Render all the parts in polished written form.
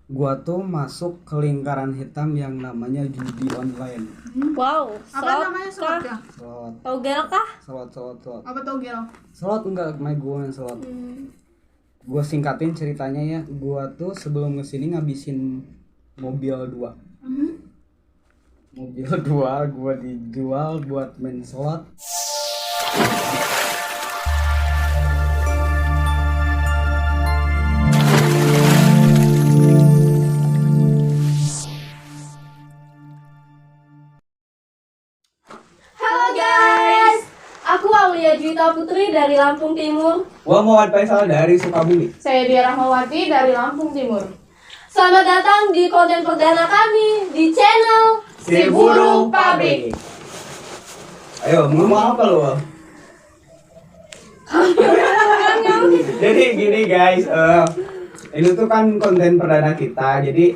Gua tuh masuk ke lingkaran hitam yang namanya judi online. Wow, Apa namanya slot ya? Slot, Togel kah? slot. Apa togel? Slot enggak, gue main slot. Gua singkatin ceritanya ya. Gua tuh sebelum kesini ngabisin mobil 2. Mobil 2 gua dijual buat main slot. Halo guys, aku Aulia Juwita Putri dari Lampung Timur. Gua Muhammad Faisal dari Sukabumi. Saya Dia Rahmawati dari Lampung Timur. Selamat datang di konten perdana kami di channel Si Burung Pabrik. Ayo, mau ngomong apa lu? Jadi gini guys, ini tuh kan konten perdana kita. Jadi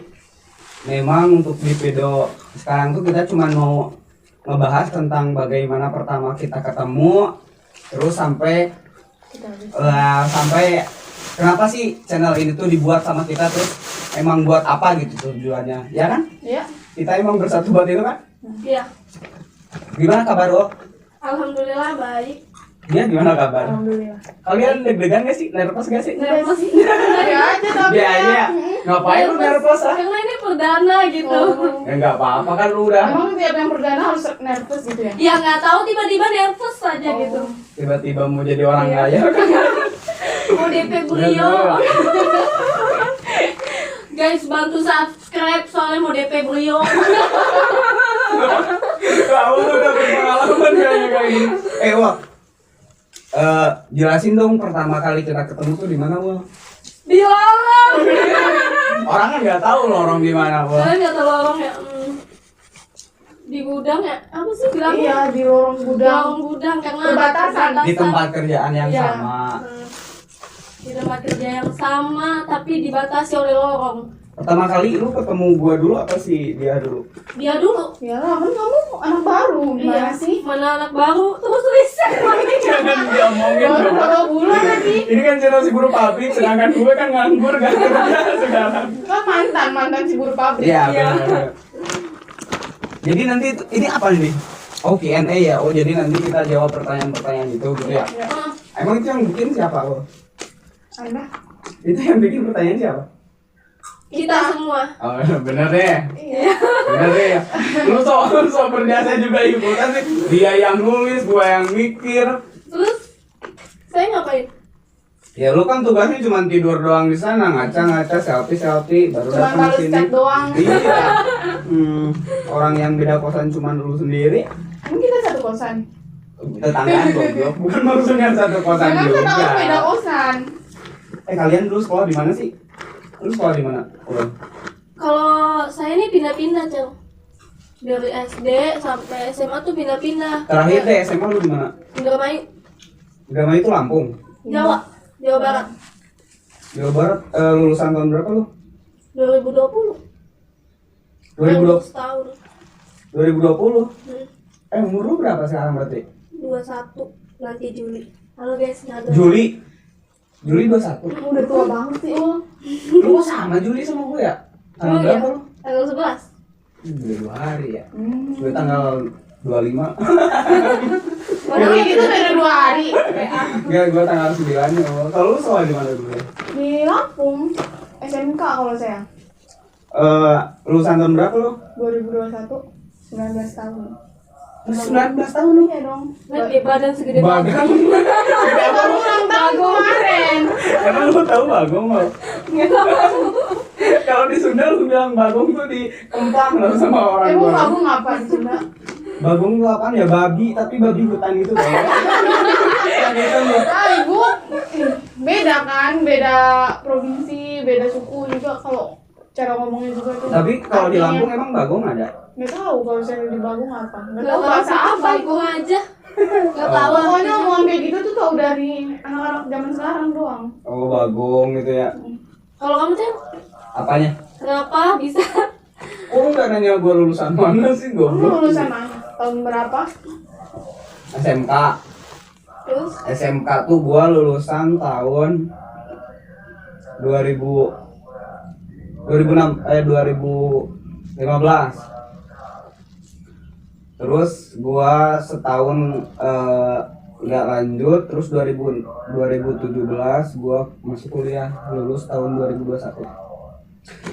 memang untuk di video sekarang tuh kita cuma mau ngebahas tentang bagaimana pertama kita ketemu, terus sampai kenapa sih channel ini tuh dibuat sama kita, terus emang buat apa gitu tujuannya, ya kan? Iya. Kita emang bersatu buat itu kan? Iya, Gimana kabar lo? alhamdulillah baik. Dia gimana kabar? Alhamdulillah. Kalian deg-degan gak sih? Nervous gak sih? Nervous sih. Ya aja tapi. Ya aja. Ngapain lu nervous ah? Karena ini perdana gitu. Ya nggak apa-apa kan lu udah. Emang tiap yang perdana harus nervous gitu ya? Ya nggak tahu tiba-tiba nervous saja gitu. Tiba-tiba mau jadi orang kaya kan? Mau DP beliau. Guys, bantu subscribe soalnya mau DP beliau. Kamu udah berpengalaman kayaknya kayak gini. Wah. Jelasin dong pertama kali kita ketemu tuh di mana, Wah? Di lorong. Orangnya nggak tahu lorong di mana, Wah. Kalian nggak tahu lorong ya? Di gudang ya? Apa sih bilangnya? Iya, di lorong gudang. Lorong gudang karena Perbatasan. Di tempat kerjaan yang Iya. sama. Di tempat kerja yang sama tapi dibatasi oleh lorong. Pertama kali lu ketemu gua dulu apa sih dia dulu? Dia dulu. Ya lah, kan kamu anak baru. Gimana Iya. sih? Mana anak baru terus riset. Jangan diomongin Baru dong. berapa bulan lagi? Ini kan channel si Burung Pabrik, sedangkan gue kan nganggur gak kerja sekarang. Kan mantan si buruh pabrik. Iya, Iya. benar. Jadi nanti ini apa nih? Oh, Q&A ya. Oh, jadi nanti kita jawab pertanyaan-pertanyaan itu gitu ya. Ya. Emang itu yang bikin siapa lo? Anda? Itu yang bikin pertanyaan siapa? Kita semua. Oh, bener deh. Iya. Bener deh. Lu so berjasa juga ikutan sih. Dia yang nulis, gua yang mikir. Terus saya ngapain? Ya lu kan tugasnya cuma tidur doang di sana, ngaca-ngaca, selfie, baru Cuma datang balas sini. chat doang. Iya. Orang yang beda kosan cuma lu sendiri. Kan kita satu kosan. Tetanggaan goblok, bukan maksudnya satu kosan Jangan juga. kan aku beda kosan. Kalian dulu sekolah di mana sih? Lu sekolah di mana? Kalau saya ini pindah-pindah, Cel. Dari SD sampai SMA tuh pindah-pindah. Terakhir deh SMA lu di mana? Indramayu, Gama itu Lampung. Jawa, Jawa Barat. Jawa Barat. Lulusan tahun berapa lu? 2020. 2020. Tahun. 2020. Hmm. Umur lu berapa sekarang berarti? 21 nanti Juli. Halo guys, nyadar. Juli 21. Udah tua banget sih. Lu kok sama Juli sama gue ya? Tanggal Oh, berapa iya. lu? Tanggal 11. Udah 2 hari ya. Gue tanggal 25. Padahal gitu beda 2 hari. Enggak, gue tanggal 9 ya. Kalau lu sekolah di mana dulu ya? Di Lampung. SMK kalau saya. Lulusan tahun berapa lu? 2021. 19 tahun. 19 tahun lu. Iya dong. Nanti badan segede Bagong. bagong. Baru ulang tahun kemarin. Emang lu tahu bagong lo? Kalau di Sunda lu bilang bagong tuh di Kempang loh sama orang Emang tua. kamu ngapa di Sunda? Bagong tuh apaan ya? Babi, tapi babi hutan gitu kan. Yang itu loh. Ah, ibu. Beda kan, beda provinsi, beda suku juga kalau cara ngomongnya juga tuh. Tapi kalau di Artinya- Lampung emang bagong ada. Nggak tahu kalau saya di Bagong apa. Nggak Gak tahu bahasa apa itu. bagong aja. Gak tahu. Pokoknya omongan kayak gitu tuh tau dari anak-anak zaman sekarang doang. Oh, bagong gitu ya. Kalau kamu Cel, Apanya? kenapa bisa? Oh, enggak nanya gua lulusan mana sih Kamu goblok. lulusan mana? Tahun berapa? SMK. Terus SMK tuh gua lulusan tahun 2000 2015. Terus gua setahun nggak lanjut, terus 2017 gua masuk kuliah, lulus tahun 2021.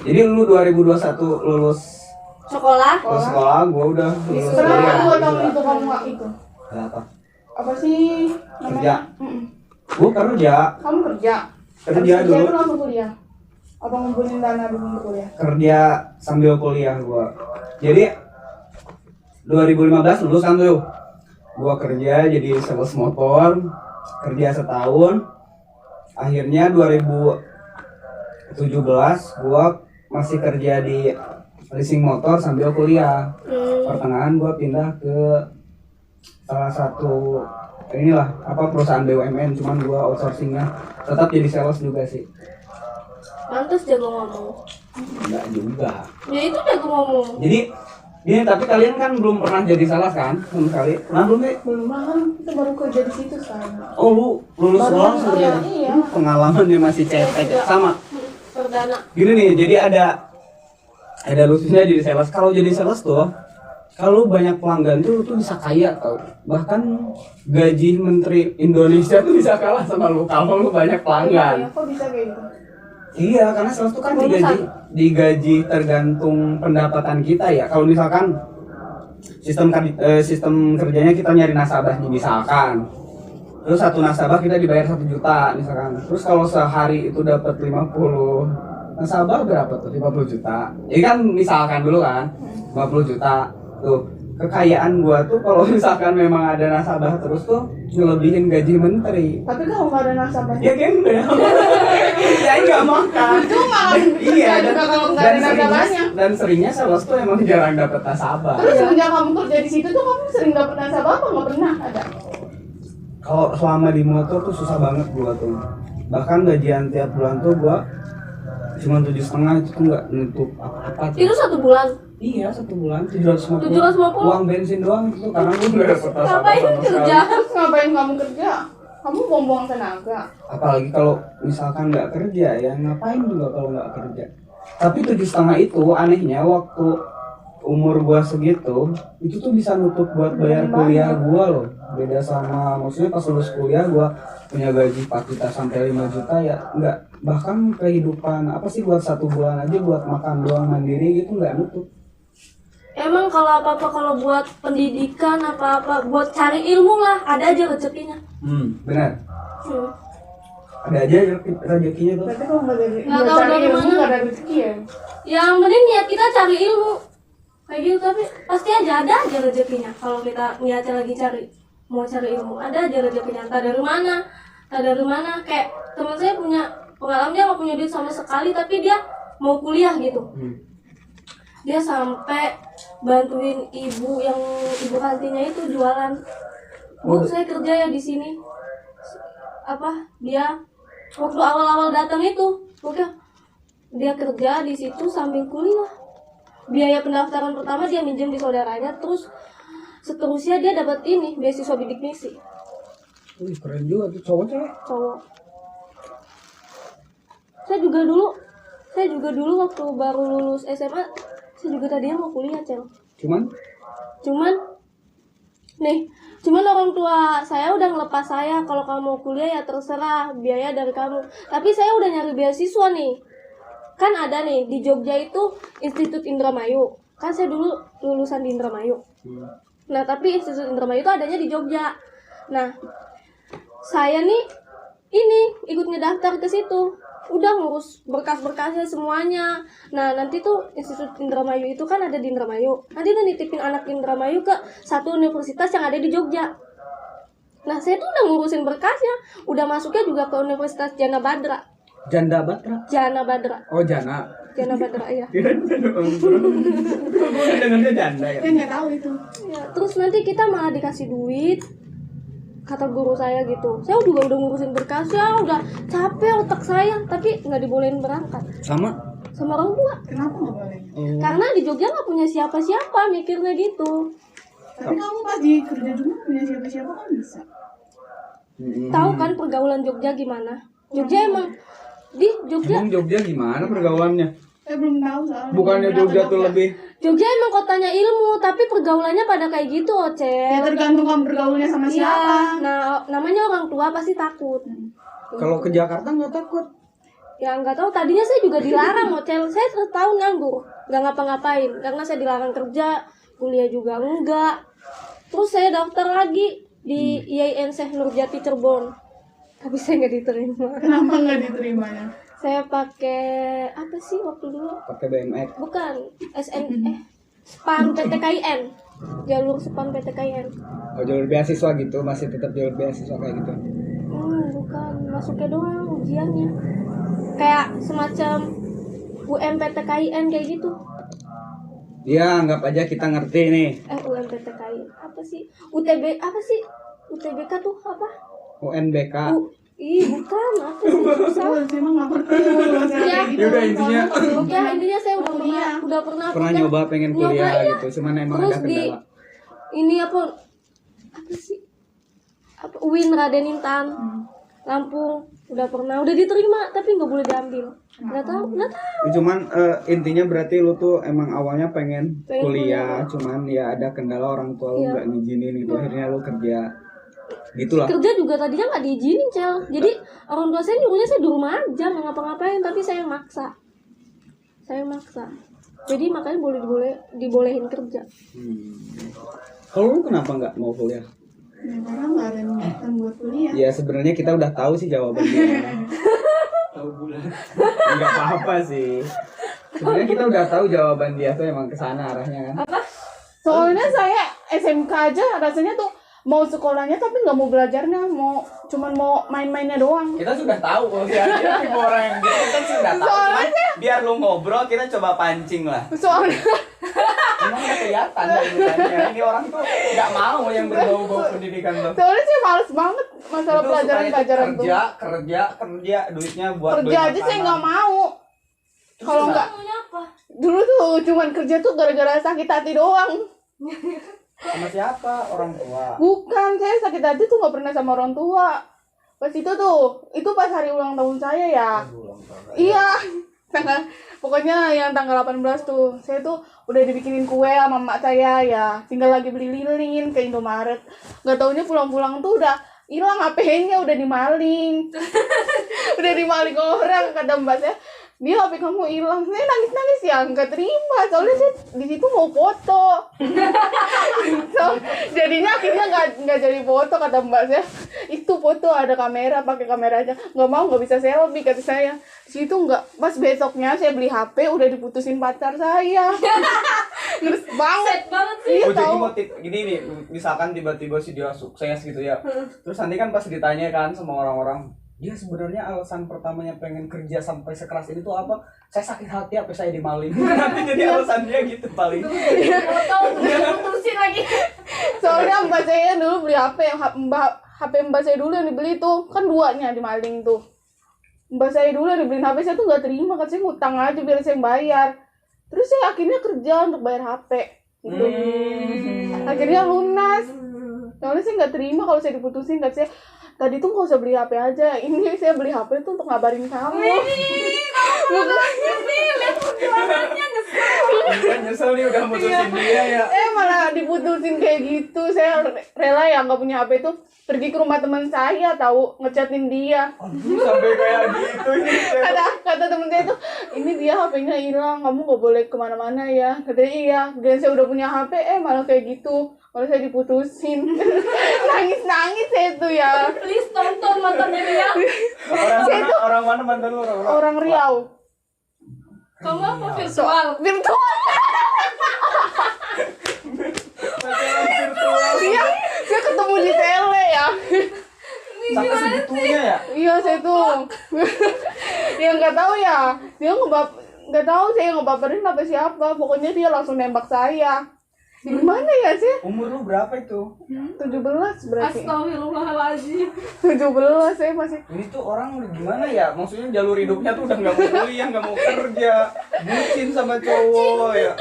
Jadi lu 2021 lulus Sekolah. sekolah, gua udah lulus Berapa kuliah. 2 tahun itu kamu nggak itu? Berapa? Apa sih Kerja. namanya? Mm-mm. Gua kerja Kamu kerja? Kerja Habis dulu. itu langsung kuliah? Apa ngumpulin dana dulu untuk kuliah? kerja sambil kuliah gua. Jadi 2015 lulus kan tuh. Gua kerja jadi sales motor, kerja setahun. Akhirnya 2017 gua masih kerja di leasing motor sambil kuliah. Pertengahan gua pindah ke salah satu inilah apa perusahaan BUMN, cuman gua outsourcingnya tetap jadi sales juga sih. Pantes jago ngomong. Enggak juga. Ya itu jago ngomong. Jadi ini tapi kalian kan belum pernah jadi sales kan sama sekali. Pernah belum nih? Belum kan kita baru kerja di situ sekarang. Oh lu lulus Baru sekolah masuk, sudah. iya. Pengalamannya masih cetek sama. Perdana. Gini nih, jadi ada lucunya jadi sales. Kalau jadi sales tuh, kalau banyak pelanggan tuh bisa kaya tau. Bahkan gaji menteri Indonesia tuh bisa kalah sama lu kalau lu banyak pelanggan. Iya, kok bisa kayak gitu? Iya, karena sales tuh kan digaji tergantung pendapatan kita ya. Kalau misalkan sistem kerjanya kita nyari nasabah nih misalkan. Terus satu nasabah kita dibayar 1 juta misalkan. Terus kalau sehari itu dapat 50 nasabah berapa tuh? 50 juta. Ini kan misalkan dulu kan 50 juta. Tuh, kekayaan gua tuh kalau misalkan memang ada nasabah terus tuh ngelebihin gaji menteri. Tapi kalau nggak ada nasabahnya? Ya gembel. Ya nggak makan. Cuma Iya, juga kalau nggak ada nasabahnya. dan seringnya sales tuh emang jarang dapat nasabah. Terus semenjak kamu kerja di situ tuh kamu sering dapet nasabah apa nggak pernah ada? Kalau selama di motor tuh susah banget gua tuh. Bahkan gajian tiap bulan tuh gua cuma 7,5 itu tuh nggak nutup apa-apa. Itu 1 bulan. Iya, 1 bulan 750. 750? Uang bensin doang itu tuh karena gua nggak dapet nasabah Ngapain sama sekali. kerja? Terus ngapain kamu kerja? Kamu buang-buang tenaga. Apalagi kalau misalkan nggak kerja ya ngapain juga kalau nggak kerja. Tapi 7,5 itu anehnya waktu umur gua segitu itu tuh bisa nutup buat bayar kuliah gua loh. Beda sama maksudnya pas lulus kuliah gua punya gaji 4 juta sampai 5 juta ya enggak, bahkan kehidupan apa sih buat 1 bulan aja buat makan doang mandiri gitu nggak nutup. Emang kalau apa-apa, kalau buat pendidikan apa-apa, buat cari ilmu lah, ada aja rezekinya. Benar. Hmm. Ada aja rezekinya tuh. Berarti kalau nggak dari Nggak buat tahu cari dari ilmu mana. nggak ada rezeki ya? Yang penting niat kita cari ilmu kayak gitu, tapi pasti aja ada aja rezekinya. Kalau kita niatnya lagi mau cari ilmu, ada aja rezekinya. Entah dari mana, kayak teman saya punya pengalaman, dia nggak punya duit sama sekali, tapi dia mau kuliah gitu. Dia sampai bantuin ibu kantinnya itu jualan. Bu, saya kerja ya di sini. Dia waktu awal-awal datang itu, oke, dia kerja di situ sambil kuliah. Biaya pendaftaran pertama dia minjem di saudaranya, terus seterusnya dia dapat ini beasiswa bidik misi. Keren juga tuh Cowok. Saya juga dulu waktu baru lulus SMA, saya juga tadinya mau kuliah, Cel. Cuman orang tua saya udah ngelepas saya, kalau kamu mau kuliah ya terserah, biaya dari kamu. Tapi saya udah nyari beasiswa nih. Kan ada nih di Jogja itu Institut Indramayu. Kan saya dulu lulusan di Indramayu. Nah, tapi Institut Indramayu itu adanya di Jogja. Nah, saya nih ikut ngedaftar ke situ. Udah ngurus berkas-berkasnya semuanya. Nah, nanti tuh Institut Indramayu itu kan ada di Indramayu. Nanti udah nitipin anak Indramayu ke satu universitas yang ada di Jogja. Nah, saya tuh udah ngurusin berkasnya. Udah masuknya juga ke Universitas Jana Badra. Janda Batra. Jana Badra. Oh, Jana. Jana Badra, iya. Gue dengarnya janda ya. Saya nggak tahu itu. Ya, terus nanti kita malah dikasih duit, kata guru saya gitu. Saya juga udah ngurusin berkasnya, udah capek otak saya, tapi nggak dibolehin berangkat Sama orang tua. Kenapa nggak boleh? Karena di Jogja nggak punya siapa-siapa, mikirnya gitu. Tapi kamu pas di kerja dulu punya siapa-siapa kan bisa. Tahu kan pergaulan Jogja gimana? Jogja emang di Jogja Emang Jogja gimana pergaulannya? saya belum tahu soalnya. Bukannya Jogja tuh lebih Jogja emang kotanya ilmu, tapi pergaulannya pada kayak gitu, Ya Ocel. tergantung kamu bergaulnya sama Iya, siapa. nah namanya orang tua pasti takut. kalau ke Jakarta nggak takut. Ya nggak tahu, tadinya saya juga dilarang, Ocel. Saya setahun nganggur, nggak ngapa-ngapain, karena saya dilarang kerja, kuliah juga enggak. Terus saya daftar lagi di IAIN Syekh Nurjati Cirebon, tapi saya nggak diterima. Kenapa nggak diterimanya? Saya pakai apa sih waktu dulu? Pakai BMX. Bukan SPAN PTKIN, jalur SPAN PTKIN. Oh, jalur beasiswa gitu, masih tetap jalur beasiswa kayak gitu. Bukan masuknya doang, ujiannya kayak semacam UMPTKIN kayak gitu. Iya, anggap aja kita ngerti nih. UMPTKIN apa sih? UTB apa sih? UTBK tuh apa? UNBK. Bukan apa sih? Susah. Saya emang nggak ngerti. Ya, Ya udah intinya ya intinya saya udah pernah pernah kan nyoba pengen kuliah nyoba, iya. gitu, cuman emang Terus ada di kendala. ini apa sih? Apa UIN Raden Intan. Lampung udah pernah, udah diterima tapi nggak boleh diambil. Nggak tahu. Ya, cuman intinya berarti lu tuh emang awalnya pengen Pengen kuliah, cuman ya ada kendala orang tua lu Iya. nggak ngizinin gitu, akhirnya lu kerja gitulah. Kerja juga tadinya nggak diizinin, Cel. Jadi orang tua saya nyuruhnya saya di rumah aja nggak ngapa-ngapain, tapi saya maksa. Jadi makanya dibolehin kerja. Kalau lu kenapa nggak mau kuliah? Ya, karena nggak ada niatan buat kuliah. Ya sebenarnya kita udah tahu sih jawabannya. Tahu bulan. Enggak apa-apa sih. Sebenarnya kita udah tahu jawaban dia tuh emang kesana arahnya kan. Soalnya saya SMK aja rasanya tuh mau sekolahnya tapi nggak mau belajarnya, cuman mau main-mainnya doang. Kita sudah tahu kalau dia tipe orang yang gitu kan sudah tahu. Cuman biar lu ngobrol kita coba pancing lah. Soalnya Emang nggak kelihatan dari mukanya. Ini orang tuh nggak mau yang berbau-bau pendidikan tuh. soalnya sih males banget masalah Itu pelajaran-pelajaran tuh. kerja duitnya buat Kerja beli aja saya makanan. nggak mau. Kalau nggak Maunya apa? dulu tuh cuman kerja tuh gara-gara sakit hati doang. Sama siapa? Orang tua. Bukan, saya sakit hati tuh nggak pernah sama orang tua. Pas itu pas hari ulang tahun saya ya. Iya, pokoknya yang tanggal 18 tuh, saya tuh udah dibikinin kue sama emak saya ya, tinggal lagi beli lilin ke Indomaret. Nggak taunya pulang-pulang tuh udah hilang HP-nya, udah dimaling. Udah dimaling orang, kata mbak saya. Dia HP kamu hilang, saya nangis ya, nggak terima, soalnya saya di situ mau foto. Jadinya akhirnya nggak jadi foto, kata mbak saya. Itu foto ada kamera, pakai kamera aja, nggak mau, nggak bisa selfie, kata saya. Di situ nggak, pas besoknya saya beli HP udah diputusin pacar saya. Ngeres banget. Set banget sih. Iya Oh, jadi tahu. motif gini nih, misalkan tiba-tiba si dia sukses gitu ya. Terus nanti kan pas ditanya kan sama orang-orang, dia sebenarnya alasan pertamanya pengen kerja sampai sekeras ini tuh apa? Saya sakit hati apa saya dimaling. Nanti jadi alasan dia gitu paling. Foto udah putusin lagi. Soalnya mbak saya dulu beli HP mbak saya dulu yang dibeli tuh kan duanya dimaling tuh. Mbak saya dulu yang dibeliin HP, saya tuh nggak terima, katanya ngutang aja biar saya yang bayar. Terus saya akhirnya kerja untuk bayar HP gitu. Akhirnya lunas. Soalnya saya nggak terima kalau saya diputusin, kata saya tadi tuh nggak usah beli HP aja, ini saya beli HP tuh untuk ngabarin kamu. Kan nyesel nih udah mutusin dia ya. Malah diputusin kayak gitu. Saya rela ya nggak punya HP tuh pergi ke rumah teman saya, tahu, ngechatin dia. Aduh, sampai kayak gitu ini. Kata temen saya tuh, ini dia HP-nya hilang, kamu nggak boleh kemana-mana ya. Katanya iya, dan saya udah punya HP, malah kayak gitu, malah saya diputusin. Nangis saya tuh ya. Please tonton mantannya dia. Orang mana mantan lu? Orang Riau. Kamu apa virtual? Virtual. Iya, saya ketemu di tele ya. Sampai segitunya ya? Iya, saya tuh. Dia nggak tahu ya. Dia nggak tahu saya ngebaperin apa siapa. Pokoknya dia langsung nembak saya. Di mana ya sih? Umur lu berapa itu? 17 berarti. Astagfirullahaladzim. 17 saya masih. Ini tuh orang gimana ya? Maksudnya jalur hidupnya tuh udah nggak mau kuliah, nggak mau kerja, bucin sama cowok ya.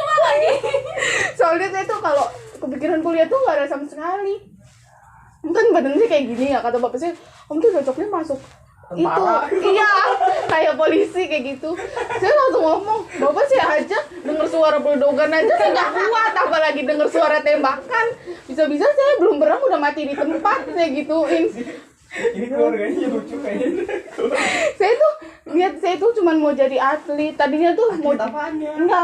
Soalnya saya tuh kalau kepikiran kuliah tuh nggak ada sama sekali. Kan badannya kayak gini ya, kata bapak saya, kamu tuh cocoknya masuk Tentara. itu. Iya, kayak polisi kayak gitu. Saya langsung ngomong, bapak sih aja denger suara bledogan aja saya nggak kuat, apalagi denger suara tembakan. Bisa-bisa saya belum berang udah mati di tempat, saya gituin. Ini keluarganya lucu kayaknya. Saya tuh cuman mau jadi atlet. Tadinya tuh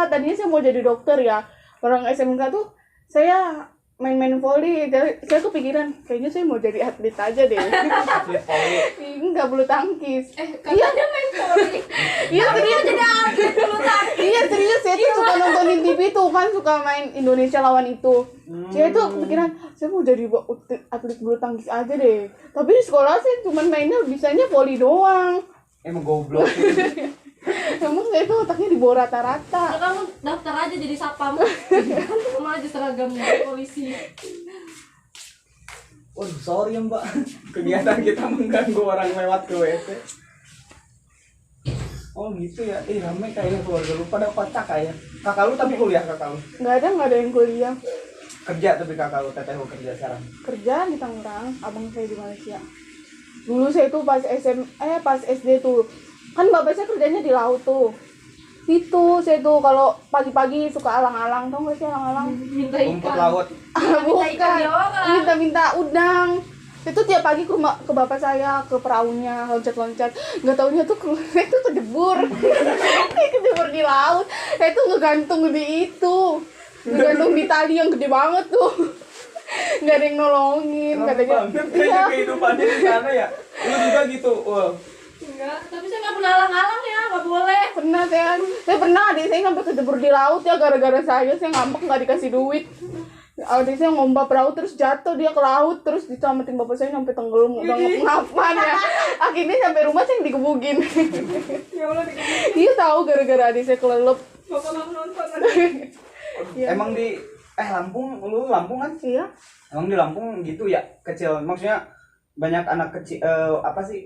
tadinya saya mau jadi dokter ya. Orang SMK tuh saya main-main volley. Saya tuh pikiran kayaknya saya mau jadi atlet aja deh. Atlet volley. Enggak, bulu tangkis. Katanya main volley. Iya serius. Jadi atlet bulu tangkis. Iya serius, saya tuh suka nontonin TV tuh kan, suka main Indonesia lawan itu. Saya tuh pikiran saya mau jadi atlet bulu tangkis aja deh. Tapi di sekolah saya cuma mainnya bisanya volley doang. Emang goblok. Emang saya tuh otaknya di bawah rata-rata. Nah, kamu daftar aja jadi sapam. Kamu aja seragamnya polisi. Waduh, sorry ya Mbak. Kegiatan kita mengganggu orang lewat ke WC. Oh gitu ya. Rame kayaknya keluarga lu pada kocak kayak. Kakak lu tapi kuliah kakak lu. Nggak ada yang kuliah. Kerja tapi kakak lu teteh lu kerja sekarang. Kerja di Tangerang, abang saya di Malaysia. Dulu saya tuh pas pas SD tuh, kan bapak saya kerjanya di laut tuh. Itu saya tuh kalau pagi-pagi suka alang-alang, tau gak sih alang-alang? Minta Rumput ikan. laut. Bukan, di orang. minta udang. Itu tiap pagi ke bapak saya, ke perahunya, loncat-loncat. Nggak taunya tuh saya tuh kedebur. Saya kedebur di laut. Saya tuh ngegantung di itu. Ngegantung di tali yang gede banget tuh. Nggak ada yang nolongin, katanya. Kayaknya kehidupannya di sana ya. Lu juga gitu. Wah. Enggak, tapi saya nggak pernah alang-alang ya, nggak boleh. Pernah saya pernah, adik saya sampai kedebur di laut ya gara-gara saya ngambek nggak dikasih duit. Adik saya ngomba perahu terus jatuh dia ke laut, terus diselamatin bapak saya sampai tenggelam, udah ngapain ya. Akhirnya sampai rumah saya digebugin. Ya Allah, Iya tahu gara-gara adik saya kelelep. bapak nggak nonton. Iya. Emang di Lampung, lu Lampung kan? Iya. Emang di Lampung gitu ya, kecil. Maksudnya banyak anak kecil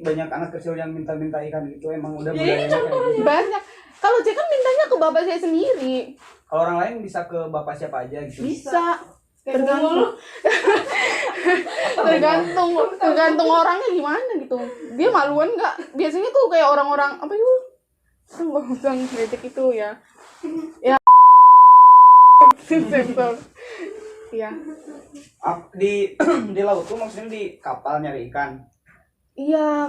banyak anak kecil yang minta-minta ikan gitu. Emang udah Ya, ini budayanya kayak gitu. Banyak. Kalau saya kan mintanya ke bapak saya sendiri. Kalau orang lain bisa ke bapak siapa aja gitu. Bisa. Tergantung orangnya gimana gitu. Dia maluan nggak? Biasanya tuh kayak orang-orang apa itu? Nggak usah ngedek itu ya. Ya. Sensor. Iya. Di laut tuh maksudnya di kapal nyari ikan. Iya,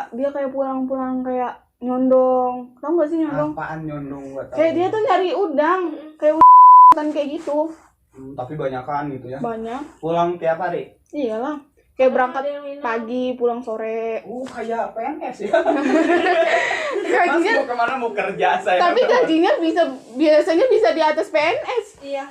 dia kayak pulang-pulang kayak nyondong. Tahu nggak sih nyondong? Apaan nyondong gua tahu. Kayak dia tuh nyari udang, kayak kayak gitu. Tapi banyakan gitu ya. Banyak. Pulang tiap hari. Iyalah. Kayak berangkat Ada yang minum. pagi, pulang sore. Kayak PNS ya. Gajinya, Mas mau kemana mau kerja saya. tapi gajinya biasanya bisa di atas PNS. Iya.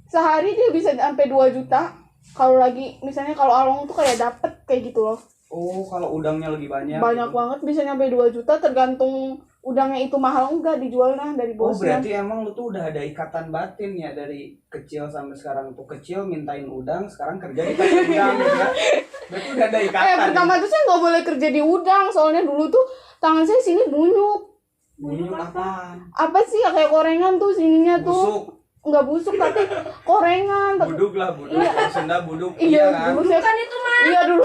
Sehari dia bisa sampai 2 juta. Kalau lagi misalnya kalau along tuh kayak dapet kayak gitu loh. Oh, kalau udangnya lebih banyak. Banyak gitu. banget bisa nyampe 2 juta tergantung udangnya itu mahal enggak dijualnya dari Oh, bosnya. berarti emang lu tuh udah ada ikatan batin ya dari kecil sampai sekarang tuh kecil mintain udang, sekarang kerja di kasih udang gitu ya. Berarti udah ada ikatan. Pertama tuh saya nggak boleh kerja di udang soalnya dulu tuh tangan saya sini bunyuk. Bunyuk apaan? Apa sih ya kayak korengan tuh sininya tuh. Busuk. Nggak busuk tapi korengan. Buduk lah, buduk. Kalau Sunda buduk. Iya, kan? dulu saya Kan itu mah. iya dulu.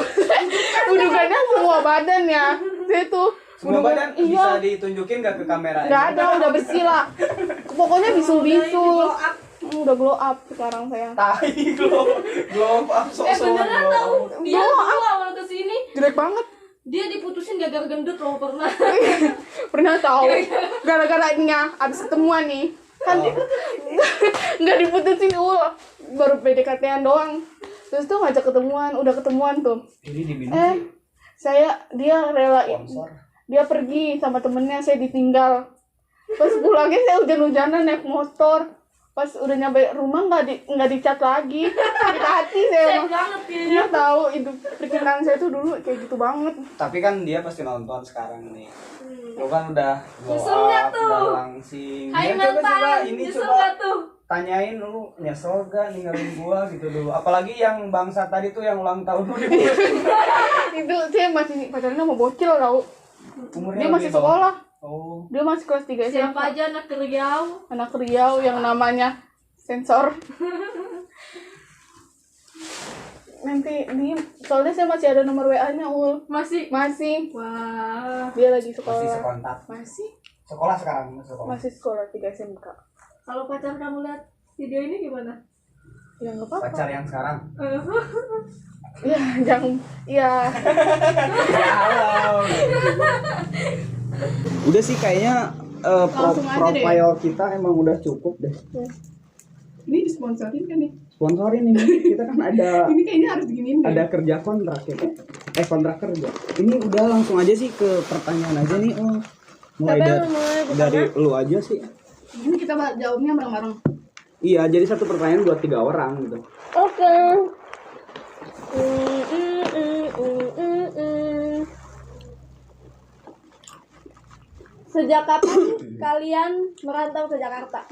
Budukannya semua badan ya. Saya tuh Semua badan iya. bisa ditunjukin gak ke kamera? Nggak ada, udah bersih lah. Pokoknya bisul-bisul. Blow up. Udah glow up sekarang saya. Tai glow up sok-sokan Beneran glow tau. up. Dia Blow dulu awal kesini, Jelek banget. dia diputusin gara-gara gendut loh pernah. Pernah tahu. Gara-gara ininya abis ketemuan nih. Kan nggak diputusin baru PDKT-an doang. Terus tuh ngajak ketemuan, udah ketemuan tuh. Ini diminum Dia rela sponsor. dia pergi sama temennya, saya ditinggal. Pas pulangnya saya hujan-hujanan naik motor. Pas udah nyampe rumah nggak dicat lagi. Sakit hati saya. Sayang banget kayaknya. Dia tahu itu percintaan saya tuh dulu kayak gitu banget. Tapi kan dia pasti nonton sekarang nih. Lu kan udah glow Nyesel nggak up, tuh? udah langsing. Hai Ya, coba mantan, ini nyesel coba nggak tuh? tanyain lu nyesel gak ninggalin gua gitu dulu. Apalagi yang bangsa tadi tuh yang ulang tahun lu di Itu saya masih pacarnya sama bocil tau. umurnya Dia masih lebih bawah. sekolah. Oh. Dia masih kelas 3 Siapa SMA. aja anak Riau? Anak Riau yang namanya sensor. Nanti soalnya saya masih ada nomor WA-nya Masih. masih Wah. dia lagi sekolah. Masih sekontak. Masih Sekolah sekarang sekolah. masih sekolah 3 SMK. Kalau pacar kamu lihat video ini gimana? Ya nggak apa-apa. Pacar yang sekarang. Ya jangan. Ya. Ya, halo. Udah sih kayaknya Langsung aja deh. profile kita emang udah cukup deh. Ini disponsorin kan nih? Sponsorin ini kita kan ada Ini kayaknya harus diginiin deh. ada kerja kontrak ya. Kontrak kerja. Ini udah langsung aja sih ke pertanyaan aja nih. Mulai dari lu aja sih. Ini kita jawabnya bareng-bareng. Iya, jadi satu pertanyaan buat 3 orang gitu. Oke. Sejak kapan kalian merantau ke Jakarta?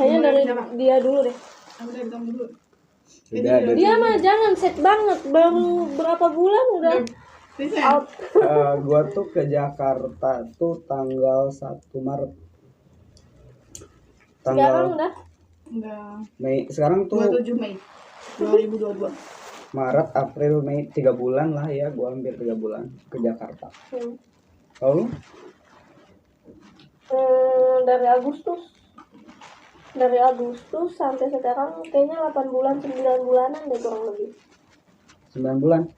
Kayaknya dari dia dulu deh. Aku dari kamu dulu. Dia mah jangan set banget, baru berapa bulan udah out. Gua tuh ke Jakarta tuh tanggal 1 Maret. Sekarang udah Enggak. Mei. Sekarang tuh 27 Mei 2022. Maret, April, Mei, 3 bulan lah ya. Gua hampir 3 bulan ke Jakarta. Kalau lu? Dari Agustus sampai sekarang kayaknya 8 bulan 9 bulanan deh kurang lebih. 9 bulan.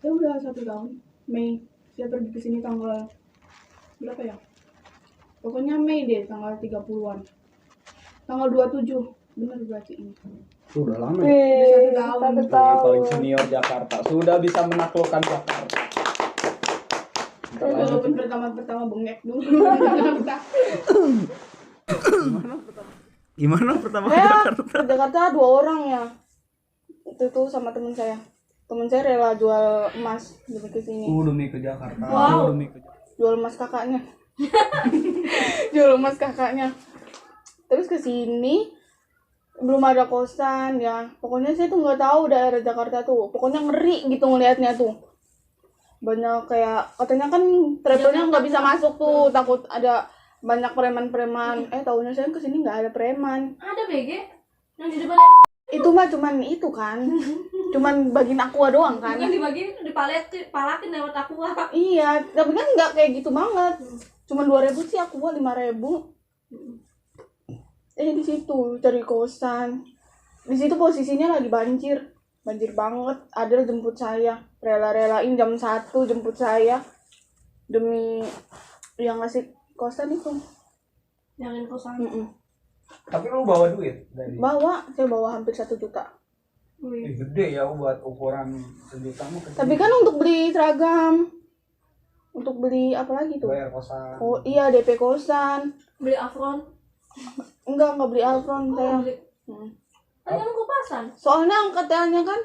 Ya udah 1 tahun. Mei. Saya pergi ke sini tanggal berapa ya? Pokoknya Mei deh, tanggal 30-an. Tanggal 27. Benar berarti ini. Udah lama. Udah 1 tahun. 1 tahun. Paling senior Jakarta. Sudah bisa menaklukkan Jakarta. Walaupun pertama bengek dulu. Gimana pertama Ke Jakarta 2 orang ya. Itu tuh sama temen saya. Temen saya rela jual emas demi ke sini. Demi ke Jakarta. Wow. Demi ke Jakarta. Jual emas kakaknya. Jual emas kakaknya. Terus ke sini belum ada kosan ya. Pokoknya saya tuh nggak tahu daerah Jakarta tuh. Pokoknya ngeri gitu ngelihatnya tuh. Banyak kayak katanya kan travelnya nggak bisa masuk tuh, takut ada banyak preman-preman. Tahunya saya kesini nggak ada preman. Ada BG yang di depan Itu mah cuman itu kan, cuman bagiin aqua doang kan. yang dibagi dipalakin lewat aku. Iya, tapi kan nggak kayak gitu banget. Cuman 2.000 sih aqua, 5.000. Di situ cari kosan. Di situ posisinya lagi banjir banget. Adel jemput saya, rela-relain jam 1 jemput saya demi yang ngasih kosan itu. Jangan kosan. Tapi lu bawa duit dari Saya bawa hampir 1 juta. gede ya buat ukuran sejuta mah. Tapi kan untuk beli seragam, untuk beli apa lagi tuh? Bayar kosan. Oh iya, DP kosan. Beli Afron. Enggak beli Alfron saya. Beli. Kan kamu kupasan. Soalnya katanya kan,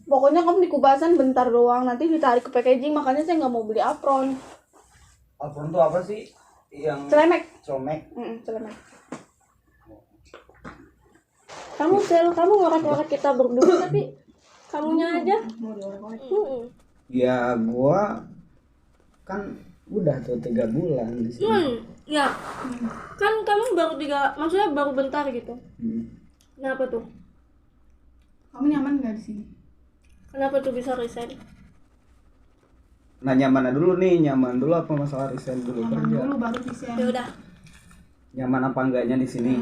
pokoknya kamu di kupasan bentar doang, nanti ditarik ke packaging, makanya saya nggak mau beli Alfron. Alfron tuh apa sih? Yang Celemek. Celemek. Celemek. Kamu ngorek-ngorek kita berdua tapi kamunya aja. Mau diorek-orek. Ya gua kan udah tuh 3 bulan di sini. Ya. Kan kamu maksudnya baru bentar gitu. Kenapa tuh? Kamu nyaman nggak di sini? Kenapa tuh bisa resign? Nanya mana dulu nih, nyaman dulu apa masalah resign dulu kerja? Dulu baru bisa. Ya udah. Nyaman apa enggaknya di sini?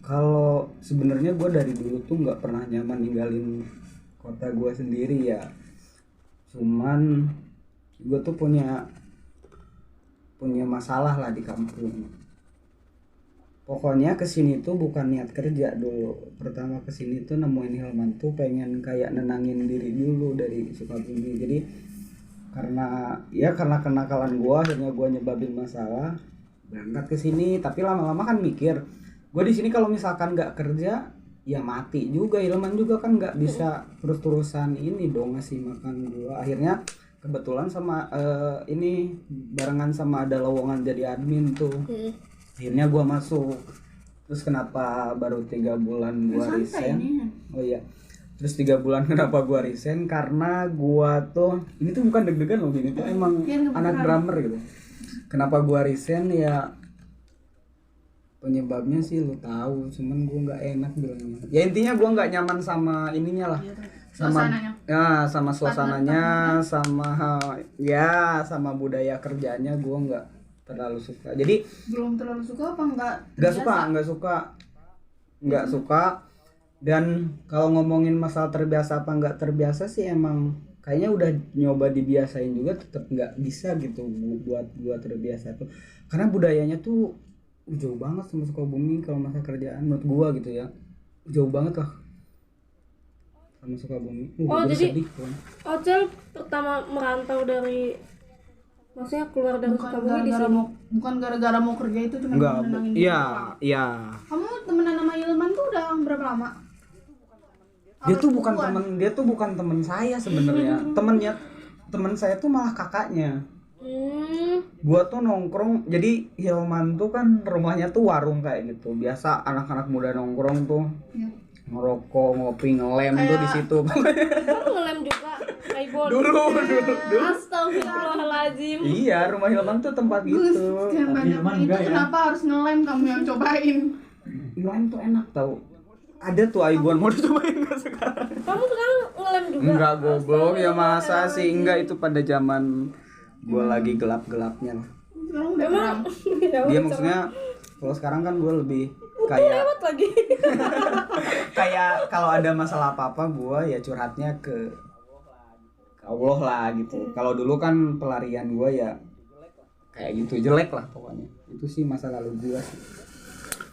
Kalau sebenarnya gue dari dulu tuh nggak pernah nyaman ninggalin kota gue sendiri ya. Cuman gue tuh punya masalah lah di kampung. Pokoknya kesini tuh bukan niat kerja dulu. Pertama kesini tuh nemuin Hilman tuh pengen kayak nenangin diri dulu dari Sukabumi. Jadi karena kenakalan gue akhirnya gue nyebabin masalah berangkat ke sini. Tapi lama-lama kan mikir, gue di sini kalau misalkan nggak kerja ya mati juga. Hilman juga kan nggak bisa terus-terusan ini dong ngasih makan gue. Akhirnya kebetulan sama ini barengan sama ada lowongan jadi admin tuh. Akhirnya gue masuk. Terus kenapa baru 3 bulan gue resign? Oh iya. Terus 3 bulan kenapa gue resign? Karena gue tuh ini tuh bukan deg-degan loh, ini tuh emang anak drummer gitu. Kenapa gue resign ya? Penyebabnya sih lu tahu, cuman gue nggak enak bilangnya. Ya intinya gue nggak nyaman sama ininya lah. Sama suasananya, sama budaya kerjanya gue nggak terlalu suka. Jadi Belum terlalu suka apa enggak? nggak suka. Dan kalau ngomongin masalah terbiasa apa nggak terbiasa sih, emang kayaknya udah nyoba dibiasain juga tetap nggak bisa gitu buat terbiasa tuh, karena budayanya tuh jauh banget sama Sukabumi kalau masalah kerjaan menurut gua gitu ya, jauh banget lah sama Sukabumi. Oh, gua jadi sedih kan. Ocel pertama merantau dari, maksudnya keluar dari Sukabumi di sini. Bukan gara-gara mau kerja, itu cuma Enggak, menenangin diri doang. iya. Kamu temenan sama Ilman tuh udah berapa lama? Dia tuh bukan temen saya sebenarnya. Temen saya tuh malah kakaknya. Gua tuh nongkrong, jadi Hilman tuh kan rumahnya tuh warung kayak gitu. Biasa anak-anak muda nongkrong tuh. Ya. Ngerokok, ngopi, ngelem tuh di situ. Kamu ngelem juga, Aibon. Dulu. Astagfirullahaladzim. Iya, rumah Hilman tuh tempat gitu. Sekian banyak itu kenapa harus ngelem, kamu yang cobain? Ngelem tuh enak tau. Ada tuh Aibon, mau dicobain gak sekarang? Kamu sekarang ngelem juga? Enggak, goblok ya, masa sih? Enggak, itu pada zaman gua lagi gelap-gelapnya lah. Sekarang udah terang. Dia maksudnya kalau sekarang kan gue lebih kayak Lewat lagi. kayak kalau ada masalah apa-apa gue ya curhatnya ke Allah lah gitu. Kalau dulu kan pelarian gue ya kayak gitu, jelek lah pokoknya. Itu sih masa lalu gue sih.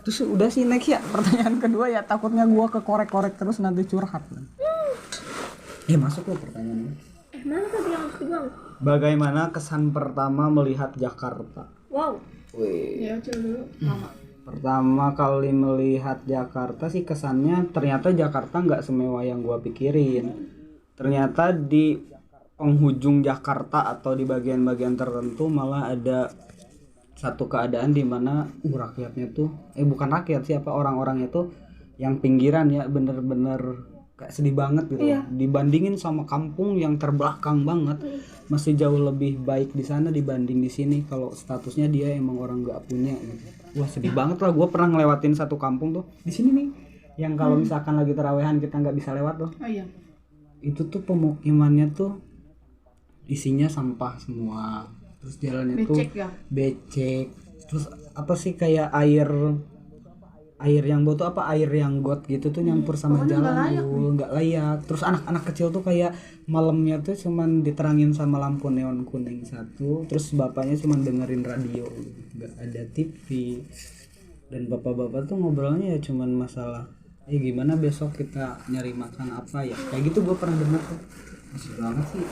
Terus udah sih, next ya pertanyaan kedua ya, takutnya gue kekorek-korek terus nanti curhat. Masuk lo pertanyaannya. Mana tadi yang harus dibuang? Bagaimana kesan pertama melihat Jakarta? Wow. Wih. Ya ucil dulu. Lama. Pertama kali melihat Jakarta sih kesannya ternyata Jakarta nggak semewah yang gua pikirin. Ternyata di penghujung Jakarta atau di bagian-bagian tertentu malah ada satu keadaan di mana rakyatnya tuh bukan rakyat, siapa orang-orangnya tuh yang pinggiran ya, bener-bener kayak sedih banget gitu. Iya. Dibandingin sama kampung yang terbelakang banget, masih jauh lebih baik di sana dibanding di sini kalau statusnya dia emang orang nggak punya gitu. Wah sedih banget lah. Gue pernah ngelewatin satu kampung tuh di sini nih, yang kalau misalkan lagi terawehan kita nggak bisa lewat tuh. Oh iya. Itu tuh pemukimannya tuh isinya sampah semua, terus jalannya tuh Becek ya? becek, terus apa sih kayak air yang bau tuh apa, air yang got gitu tuh nyampur sama pokoknya jalan nggak layak tuh nggak layak. Terus anak-anak kecil tuh kayak malamnya tuh cuman diterangin sama lampu neon kuning satu, terus bapaknya cuman dengerin radio, nggak ada TV, dan bapak-bapak tuh ngobrolnya ya cuman masalah gimana besok kita nyari makan apa ya, kayak gitu. Gue pernah dengar tuh, masih banget sih.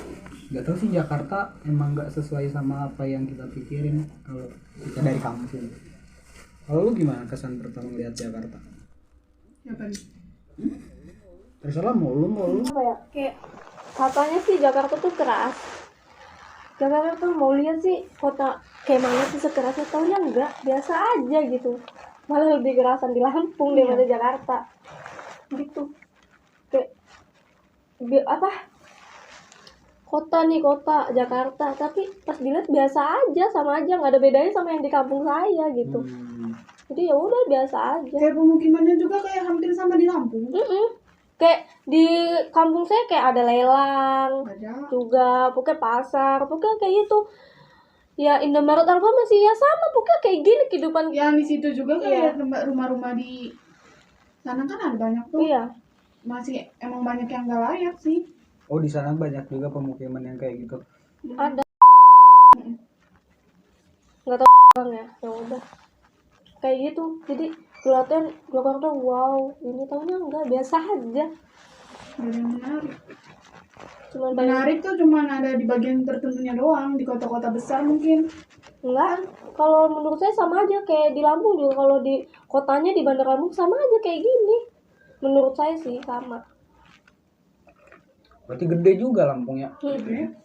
Nggak tahu sih, Jakarta emang nggak sesuai sama apa yang kita pikirin kalau kita dari kampus ini. Kalau lu gimana kesan pertama lihat Jakarta? Siapa nih? Terserah, mau lu Apa ya? Kayak katanya sih Jakarta tuh keras. Jakarta tuh mau lihat sih kota kayak mana sih sekerasnya, taunya enggak, biasa aja gitu. Malah lebih kerasan di Lampung daripada Jakarta. Gitu. Kayak apa? Kota Jakarta, tapi pas dilihat biasa aja, sama aja, nggak ada bedanya sama yang di kampung saya gitu. Jadi ya udah biasa aja. Kayak pemukimannya juga kayak hampir sama di Lampung. Kayak di kampung saya kayak ada lelang Ada. juga, pokoknya pasar, pokoknya kayak gitu. Ya Indomaret Alfa masih ya sama, pokoknya kayak gini kehidupan. Yang di situ juga kayak rumah-rumah di sana kan ada banyak tuh. Iya. Masih emang banyak yang nggak layak sih. Oh, di sana banyak juga pemukiman yang kayak gitu. Ada. Nggak tahu bang ya udah kayak gitu. Jadi kelihatan Jakarta wow, ini tahunnya enggak, biasa aja. Ada yang menarik. Cuman Menarik tuh cuman ada di bagian tertentunya doang, di kota-kota besar mungkin. enggak, kalau menurut saya sama aja kayak di Lampung juga. Kalau di kotanya di Bandar Lampung sama aja kayak gini. Menurut saya sih sama. Berarti gede juga Lampung ya.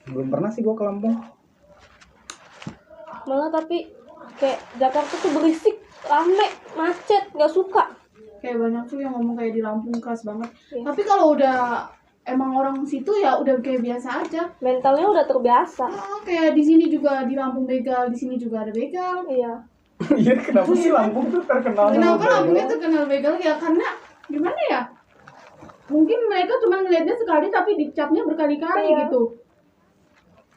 Belum pernah sih gua ke Lampung. Malah tapi kayak Jakarta tuh berisik, rame, macet, nggak suka. Kayak banyak tuh yang ngomong kayak di Lampung keras banget. Iya. Tapi kalau udah emang orang situ ya udah kayak biasa aja. Mentalnya udah terbiasa. Kayak di sini juga di Lampung begal, di sini juga ada begal. Iya. Iya, kenapa sih Lampung tuh terkenal? Kenapa Lampung itu kenal begal ya? Karena gimana ya? Mungkin mereka cuma ngeliatnya sekali tapi dicapnya berkali-kali Iya. gitu.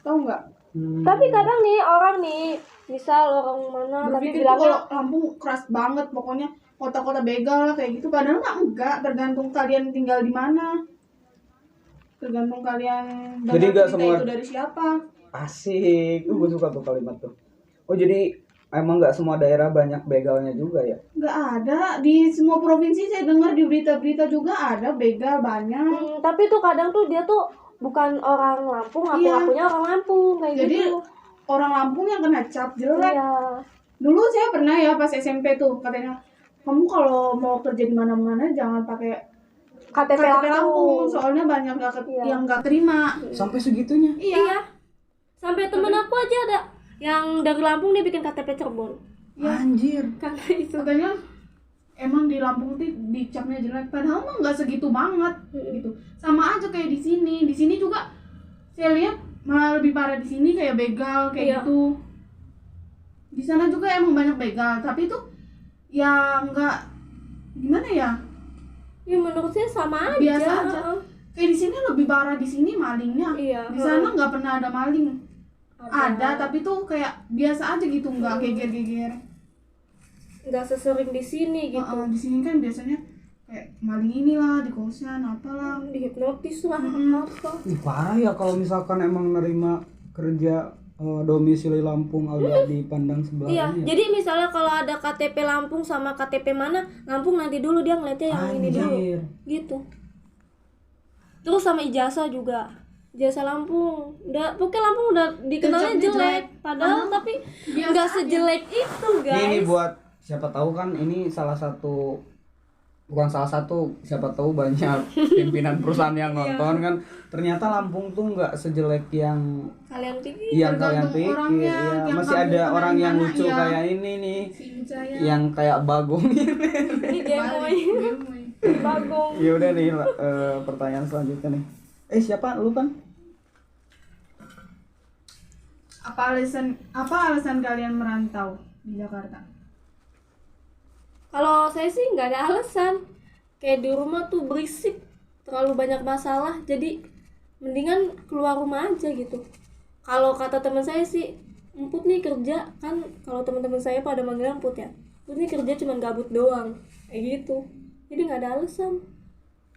Tahu nggak? Tapi kadang nih orang nih, misal orang mana tapi Berpikir tuh bilangnya kalau Lampung keras banget, pokoknya kota-kota begal lah kayak gitu. Padahal mah enggak, tergantung kalian tinggal di mana. Tergantung kalian Jadi dengar nggak cerita semua- itu dari siapa. Asik, gue suka tuh kalimat tuh. Oh jadi emang nggak semua daerah banyak begalnya juga ya? Enggak ada, di semua provinsi saya dengar di berita-berita juga ada begal banyak. tapi tuh kadang tuh dia tuh bukan orang Lampung, Iya. ngaku-ngakunya orang Lampung kayak Jadi gitu. orang Lampung yang kena cap jelek. Iya. Dulu saya pernah ya pas SMP tuh katanya, kamu kalau mau kerja di mana-mana jangan pakai KTP KTP Lampung. Lampung, soalnya banyak Iya. yang nggak terima. Sampai segitunya? Iya. Sampai temen aku aja ada yang dari Lampung dia bikin KTP Cirebon. Anjir. Karena itu. Katanya emang di Lampung tuh dicapnya jelek, padahal mah nggak segitu banget gitu. Sama aja kayak di sini. Di sini juga saya lihat malah lebih parah di sini kayak begal kayak Iya. gitu. Di sana juga emang banyak begal, tapi itu ya nggak gimana ya, Ya menurut saya sama aja. biasa aja. Kayak di sini lebih parah, di sini malingnya. Iya. Di sana nggak pernah ada maling. Ada, tapi tuh kayak biasa aja gitu, nggak geger-geger. Nggak sesering di sini gitu. Di sini kan biasanya kayak maling inilah di kosan apalah. Dihipnotis lah apa. Ih, parah ya kalau misalkan emang nerima kerja domisili Lampung agak dipandang sebelah Iya, ini ya. jadi misalnya kalau ada KTP Lampung sama KTP mana, Lampung nanti dulu dia ngeliatnya yang ini dulu. Anjir. Gitu. Terus sama ijazah juga. Ijazah Lampung. Pokoknya Lampung udah dikenalnya Dicap jelek, jelek. padahal tapi biasa nggak aja. sejelek itu, guys. Ini buat siapa tahu kan ini salah satu, bukan salah satu, siapa tahu banyak pimpinan perusahaan yang nonton kan, ternyata Lampung tuh nggak sejelek yang Kalian pikir yang kalian Tergantung pikir orangnya, ya. yang Masih kamu ada kenal orang yang mana, lucu iya. kayak ini nih, Si Ujaya. yang kayak Bagong ini. ini gemoy, Gemoy. bagong. Ya udah nih pertanyaan selanjutnya nih. Siapa lu kan? Apa alasan kalian merantau di Jakarta? Kalau saya sih nggak ada alasan. Kayak di rumah tuh berisik, terlalu banyak masalah, jadi mendingan keluar rumah aja gitu. Kalau kata teman saya sih, Emput nih kerja kan, kalau teman-teman saya pada manggil Emput ya. Emput nih kerja cuma gabut doang, kayak gitu. Jadi nggak ada alasan.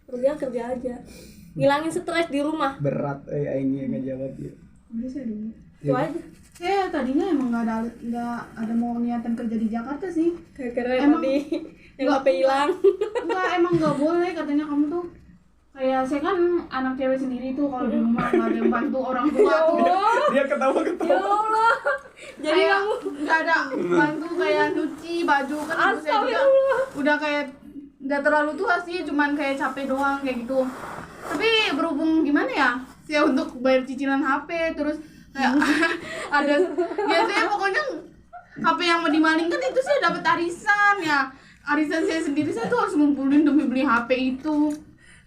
Kerja aja. Ngilangin stres di rumah. Berat ini ngejawab ya. Bisa dulu. Itu aja. Saya tadinya emang nggak ada mau niatan kerja di Jakarta sih. Gara-gara Emang- tadi yang Nggak- HP hilang. Enggak, emang nggak boleh katanya kamu tuh. Kayak saya kan anak cewek sendiri tuh, kalau di rumah nggak ada yang bantu orang tua tuh. Dia ketawa. Ya Allah. Jadi Kayak kamu nggak ada bantu kayak nyuci baju kan, ibu saya juga Astagfirullah. udah kayak nggak terlalu tua sih, cuman kayak capek doang kayak gitu. Tapi berhubung gimana ya, saya untuk bayar cicilan HP terus kayak ada biasanya pokoknya HP yang mau dimalingkan itu saya dapat arisan ya. Arisan saya sendiri saya tuh harus ngumpulin demi beli HP itu.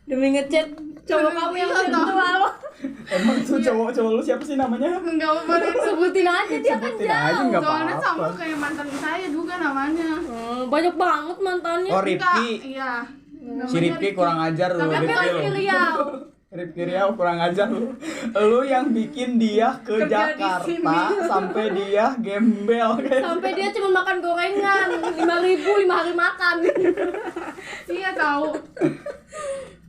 demi ngechat cowok kamu yang Iya, toh. virtual. Emang tuh cowok lu siapa sih namanya? Enggak apa-apa. Sebutin aja dia kan Sebutin aja jauh. nggak Soalnya sama apa-apa. kayak mantan saya juga namanya. Banyak banget mantannya. Oh Rifki. Iya. Si Rifki kurang ajar lu. Tapi Rifki Rifki lu. Riau. Rifki Riau kurang ajar lu. Lu yang bikin dia ke Kerja di Jakarta sini. sampai dia gembel guys. Sampai dia cuma makan gorengan 5.000 5 hari makan. Iya tahu.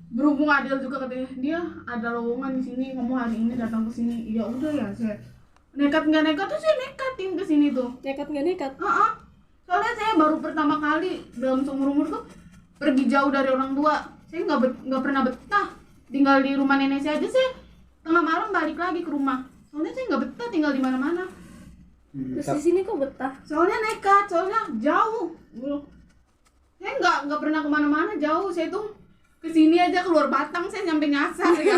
Berhubung Adel juga katanya dia ada lowongan di sini, kamu hari ini datang ke sini. Ya udah ya, saya nekat nggak nekat tuh saya nekatin ke sini tuh. Nekat nggak nekat? Soalnya saya baru pertama kali dalam seumur umur tuh pergi jauh dari orang tua. Saya nggak pernah betah tinggal di rumah nenek saya aja. Saya tengah malam balik lagi ke rumah. Soalnya saya nggak betah tinggal di mana-mana. Terus di sini kok betah? Soalnya nekat, soalnya jauh. Saya nggak pernah kemana-mana jauh. Saya tuh kesini aja keluar Batang saya sampai nyasar ya.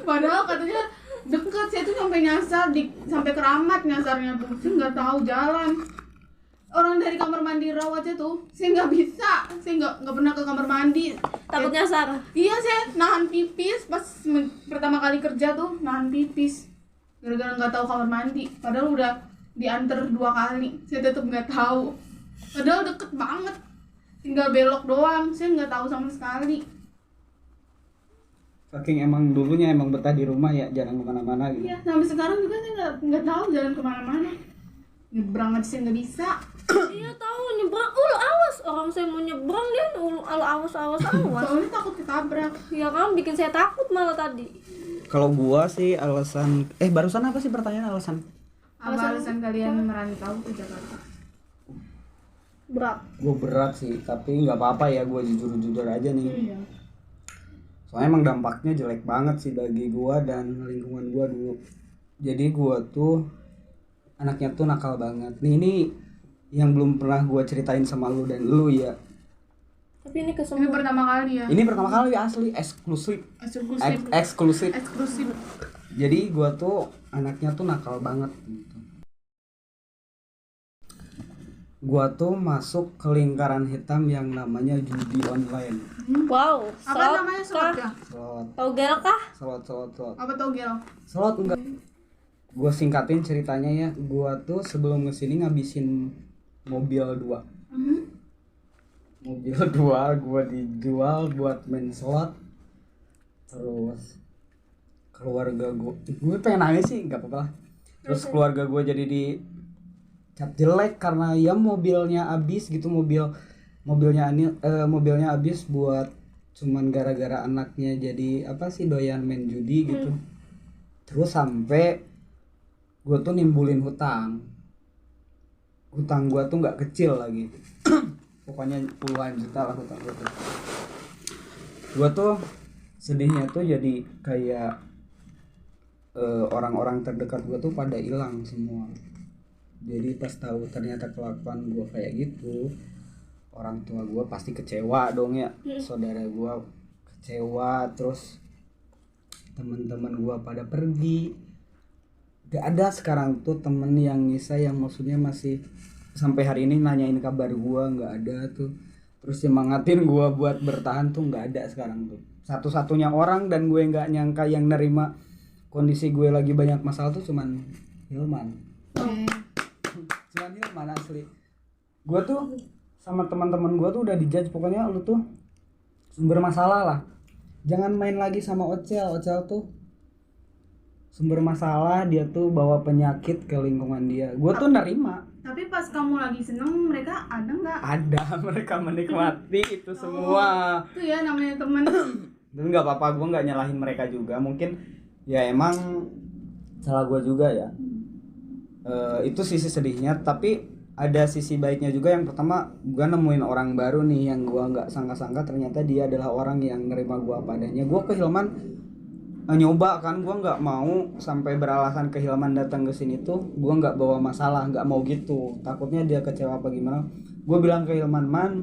Padahal katanya deket, saya tuh sampai nyasar sampai Keramat nyasarnya tuh. Saya nggak tahu jalan. Orang dari kamar mandi raw aja tuh, saya nggak bisa. Saya nggak pernah ke kamar mandi. Takut nyasar. Iya, saya nahan pipis pas pertama kali kerja tuh, nahan pipis gara-gara nggak tahu kamar mandi. Padahal udah diantar 2 kali, saya tetap nggak tahu. Padahal deket banget, tinggal belok doang. Saya nggak tahu sama sekali. Saking emang dulunya emang betah di rumah ya, jarang kemana-mana gitu. Iya, sampai sekarang juga saya nggak tahu jalan kemana-mana. Nyebrang aja sih nggak bisa. Iya tahu nyebrang, awas orang saya mau nyebrang dia awas. Soalnya takut ketabrak. Ya kan bikin saya takut malah tadi. Kalau gua sih alasan barusan apa sih pertanyaan alasan? Apa alasan kalian merantau ke Jakarta? Berat. Gua berat sih, tapi nggak apa-apa ya, gua jujur-jujur aja nih. Iya. Soalnya emang dampaknya jelek banget sih bagi gua dan lingkungan gua dulu. Jadi gua tuh anaknya tuh nakal banget. Ini yang belum pernah gua ceritain sama lu dan lu ya. Tapi ini Ini kesemua. pertama kali ya. Ini pertama kali asli eksklusif. Eksklusif. Eksklusif. Jadi gua tuh anaknya tuh nakal banget gitu. Gua tuh masuk ke lingkaran hitam yang namanya judi online. Wow. Apa namanya slot ya? Slot, Togel kah? slot. Apa togel? Slot enggak. Gua singkatin ceritanya ya. Gua tuh sebelum kesini ngabisin mobil 2. Mobil 2 gua dijual buat main slot. Terus keluarga gue pengen nangis sih, nggak apa-apa lah. Terus keluarga gue jadi di cap jelek karena ya mobilnya habis gitu, mobilnya habis buat cuman gara-gara anaknya jadi apa sih doyan main judi gitu. Terus sampai gue tuh nimbulin hutang gue tuh nggak kecil lagi. Pokoknya puluhan juta lah hutang gue tuh. Gue tuh sedihnya tuh jadi kayak orang-orang terdekat gue tuh pada hilang semua. Jadi pas tahu ternyata kelakuan gue kayak gitu, orang tua gue pasti kecewa dong ya. Saudara gue kecewa, terus teman-teman gue pada pergi. Gak ada sekarang tuh temen yang nyisa yang maksudnya masih sampai hari ini nanyain kabar gue, nggak ada tuh. Terus semangatin gue buat bertahan tuh nggak ada sekarang tuh. Satu-satunya orang dan gue nggak nyangka yang nerima kondisi gue lagi banyak masalah tuh cuman Hilman. Cuman Hilman asli. Gue tuh sama teman-teman gue tuh udah dijudge, pokoknya lu tuh sumber masalah lah. Jangan main lagi sama Ocel tuh sumber masalah, dia tuh bawa penyakit ke lingkungan dia. Gue tuh nerima. Tapi pas kamu lagi seneng, mereka ada nggak? Ada, mereka menikmati itu semua. Itu ya namanya temen. Tapi nggak apa-apa, gue nggak nyalahin mereka juga. Mungkin ya emang salah gue juga ya. Itu sisi sedihnya, tapi ada sisi baiknya juga. Yang pertama, gue nemuin orang baru nih yang gue nggak sangka-sangka ternyata dia adalah orang yang nerima gue apa adanya. Gue ke Hilman nyoba kan, gue nggak mau sampai beralasan ke Hilman datang ke sini tuh gue nggak bawa masalah, nggak mau gitu, takutnya dia kecewa apa gimana. Gue bilang ke Hilman, man,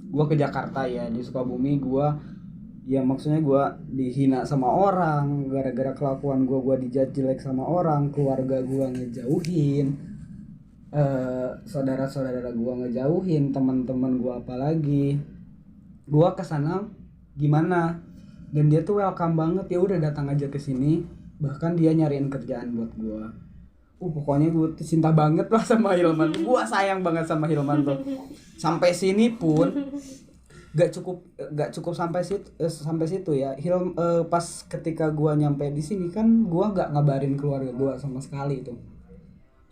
gue ke Jakarta ya, di Sukabumi gue ya maksudnya gue dihina sama orang gara-gara kelakuan gue dijudge jelek sama orang, keluarga gue ngejauhin, saudara-saudara gue ngejauhin, teman-teman gue apalagi. Gue kesana gimana, dan dia tuh welcome banget, ya udah datang aja ke sini, bahkan dia nyariin kerjaan buat gue. Pokoknya gue tuh cinta banget lah sama Hilman. Gue sayang banget sama Hilman tuh. Sampai sini pun gak cukup sampai situ ya. Pas ketika gue nyampe di sini kan gue gak ngabarin keluarga gue sama sekali tuh.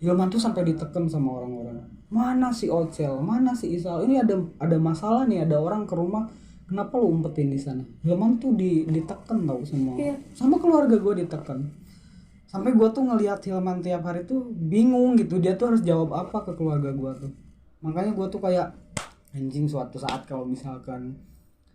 Hilman tuh sampai diteken sama orang-orang. Mana si Ocel, mana si Isal? Ini ada masalah nih, ada orang ke rumah. Kenapa lu umpetin di sana? Hilman tuh diteken tau semua. Iya. Sama keluarga gue diteken. Sampai gue tuh ngelihat Hilman tiap hari tuh bingung gitu, dia tuh harus jawab apa ke keluarga gue tuh. Makanya gue tuh kayak anjing, suatu saat kalau misalkan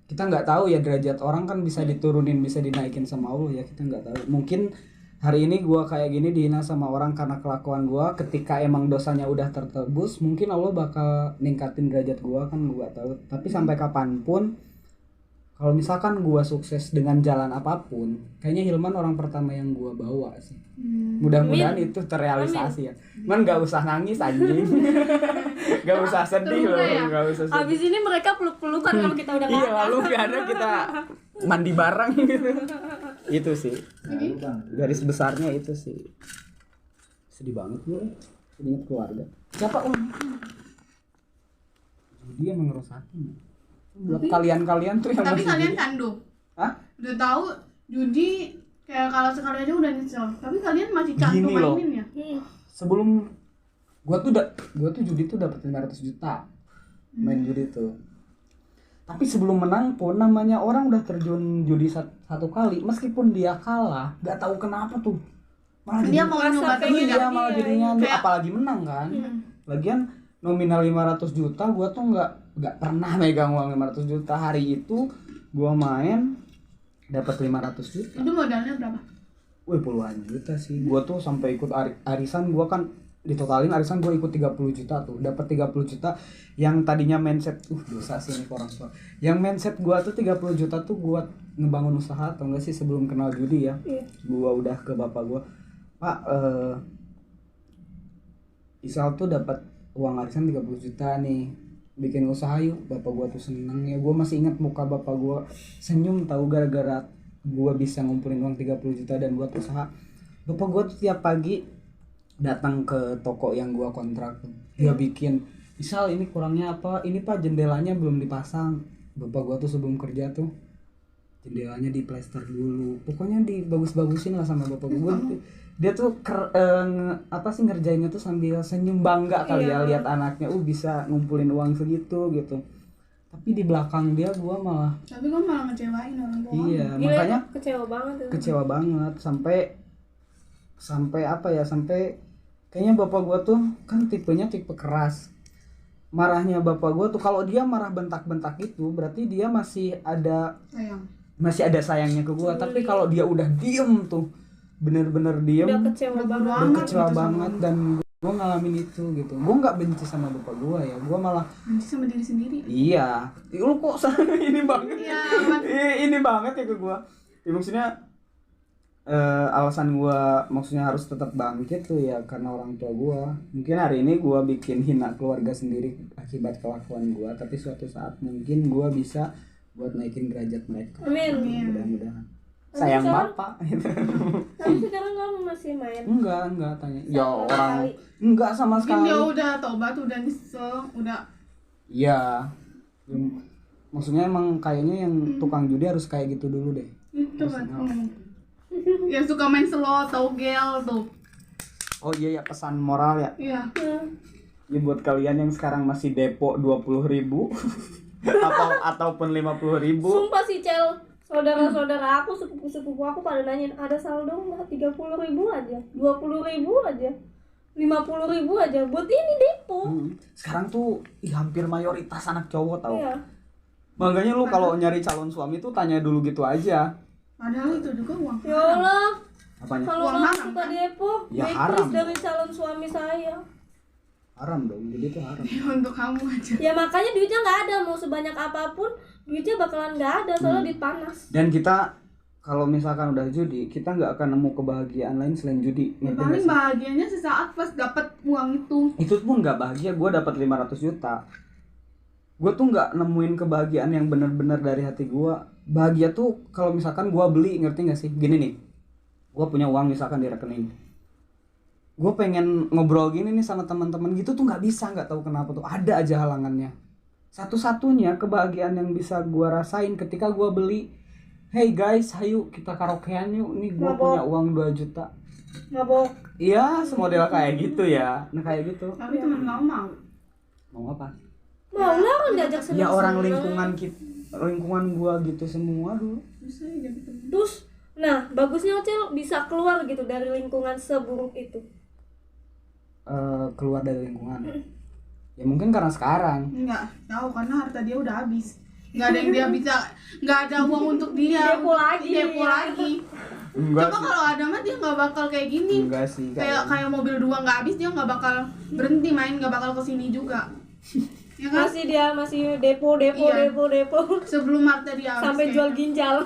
kita nggak tahu ya, derajat orang kan bisa diturunin bisa dinaikin sama Allah ya, kita nggak tahu. Mungkin hari ini gue kayak gini dihina sama orang karena kelakuan gue, ketika emang dosanya udah tertebus mungkin Allah bakal ningkatin derajat gue, kan gue nggak tahu. Tapi sampai kapanpun kalau misalkan gue sukses dengan jalan apapun, kayaknya Hilman orang pertama yang gue bawa sih. Mudah-mudahan itu terrealisasi ya. Man, gak usah nangis anjing. Gak usah sedih loh, gak usah sedih. Abis ini mereka peluk-pelukan kalau kita udah Iya, nggak lalu gak ada kita mandi bareng gitu. Itu sih. Garis besarnya itu sih. Sedih banget gue. Sedih inget keluarga. Siapa om? Dia yang ngerusakin. Buat kalian-kalian tuh yang Tapi masih kalian judi. candu. Hah? Udah tahu judi kayak kalah sekali aja udah nyesel. Tapi kalian masih candu Gini loh. mainin ya? Sebelum gua tuh judi tuh dapat 500 juta main judi tuh. Tapi sebelum menang pun namanya orang udah terjun judi satu kali, meskipun dia kalah, nggak tahu kenapa tuh. Malah Dia jadi- mau Merasa nyoba pengen terus iya, ya? malah Iya, jadinya kayak- apalagi menang kan. Lagian nominal 500 juta gua tuh nggak pernah megang uang 500 juta. Hari itu gua main dapat 500 juta. Itu modalnya berapa? Wih, puluhan juta sih. Gua tuh sampai ikut arisan, gua kan ditotalin arisan gua ikut 30 juta tuh. Dapat 30 juta yang tadinya mindset dosa sih ini ke orang tua. Yang mindset gua tuh 30 juta tuh gua ngebangun usaha atau enggak sih sebelum kenal judi ya. Iya. Gua udah ke bapak gua, "Pak, Isal tuh dapat uang arisan 30 juta nih. Bikin usaha yuk." Bapak gua tuh seneng ya. Gua masih ingat muka bapak gua senyum tahu gara-gara gua bisa ngumpulin uang 30 juta dan buat usaha. Bapak gua tuh tiap pagi datang ke toko yang gua kontrak tuh. Dia bikin, "Isal, ini kurangnya apa? Ini Pak, jendelanya belum dipasang." Bapak gua tuh sebelum kerja tuh jendelanya diplester dulu. Pokoknya dibagus-bagusin lah sama bapak gua. Dia tuh ngerjainnya tuh sambil senyum bangga kali ya lihat anaknya bisa ngumpulin uang segitu gitu. Tapi di belakang dia gua malah Tapi kok malah ngecewain orang tua. iya, Gila, makanya itu kecewa banget tuh. kecewa banget sampai apa ya, sampai kayaknya bapak gua tuh kan tipenya tipe keras. Marahnya bapak gua tuh kalau dia marah bentak-bentak itu berarti dia masih ada sayangnya ke gua. Tapi kalau dia udah diem tuh bener-bener diem, Udah kecewa banget. udah kecewa banget. Dan gua ngalamin itu gitu. Gua nggak benci sama bapak gua ya, gua malah Benci sama diri sendiri. iya, lu kok ini banget. Iya, Ini banget ya ke gua. Ya, maksudnya alasan gua maksudnya harus tetap bangkit tuh ya karena orang tua gua. Mungkin hari ini gua bikin hina keluarga sendiri akibat kelakuan gua, tapi suatu saat mungkin gua bisa buat naikin derajat mereka. Amin. Mudah-mudahan. Tapi Sayang sekarang- bapak gitu. Tapi sekarang kamu masih main. Enggak tanya. Ya Sama orang sekali. enggak sama Mungkin sekali. dia udah tobat, udah nyesel, udah Iya. Maksudnya emang kayaknya yang tukang judi harus kayak gitu dulu deh. itu kan. Yang suka main slot, togel tuh. Oh iya ya, pesan moral ya. Iya. Ya buat kalian yang sekarang masih depo 20.000 ataupun 50.000. Sumpah sih Cel, saudara-saudara aku, sepupu-sepupu aku pada nanyain ada saldo nggak? 30.000 aja, 20.000 aja, 50.000 aja buat ini depo. Sekarang tuh hampir mayoritas anak cowok tahu. Iya. Makanya lu kalau nyari calon suami tuh tanya dulu gitu aja. Padahal itu juga uang. Ya Allah, Apanya? kalau Uang kamu haram, suka kan? depo, Ya, blacklist haram. dari calon suami saya. Haram dong. Jadi itu haram. Untuk kamu aja. Ya makanya duitnya nggak ada, mau sebanyak apapun duitnya bakalan nggak ada soalnya duit panas. Dan kita kalau misalkan udah judi, kita nggak akan nemu kebahagiaan lain selain judi. Ya, Ngerti paling nggak sih? bahagianya sesaat pas dapat uang itu. Itu pun nggak bahagia. Gue dapat 500 juta. Gue tuh nggak nemuin kebahagiaan yang benar-benar dari hati gue. Bahagia tuh kalau misalkan gue beli, ngerti nggak sih? Gini nih, gue punya uang misalkan di rekening. Gue pengen ngobrol gini nih sama teman-teman gitu tuh nggak bisa, nggak tahu kenapa tuh ada aja halangannya. Satu-satunya kebahagiaan yang bisa gue rasain ketika gue beli, hey guys, ayo kita karaokean yuk, nih gue Mabok. punya uang 2 juta. Mabok. Iya, semodel kayak gitu ya. Nah kayak gitu. Tapi teman kamu mau. Mau apa? Mau lah kan diajak seneng. Ya orang lingkungan gua gitu semua dulu. Bisa ya jadi teman. Terus, nah bagusnya Cel bisa keluar gitu dari lingkungan seburuk itu. Keluar dari lingkungan. Ya mungkin karena sekarang. Enggak, tahu karena harta dia udah habis. Enggak ada yang dia bisa, enggak ada uang untuk dia. Depo lagi. Depo lagi. Enggak Coba kalau ada mah dia nggak bakal kayak gini. Enggak sih. Kayak mobil 2 nggak habis dia nggak bakal berhenti main, nggak bakal kesini juga. Ya kan? Masih depo Iya. depo Sebelum harta dia habis sampai kayaknya. jual ginjal.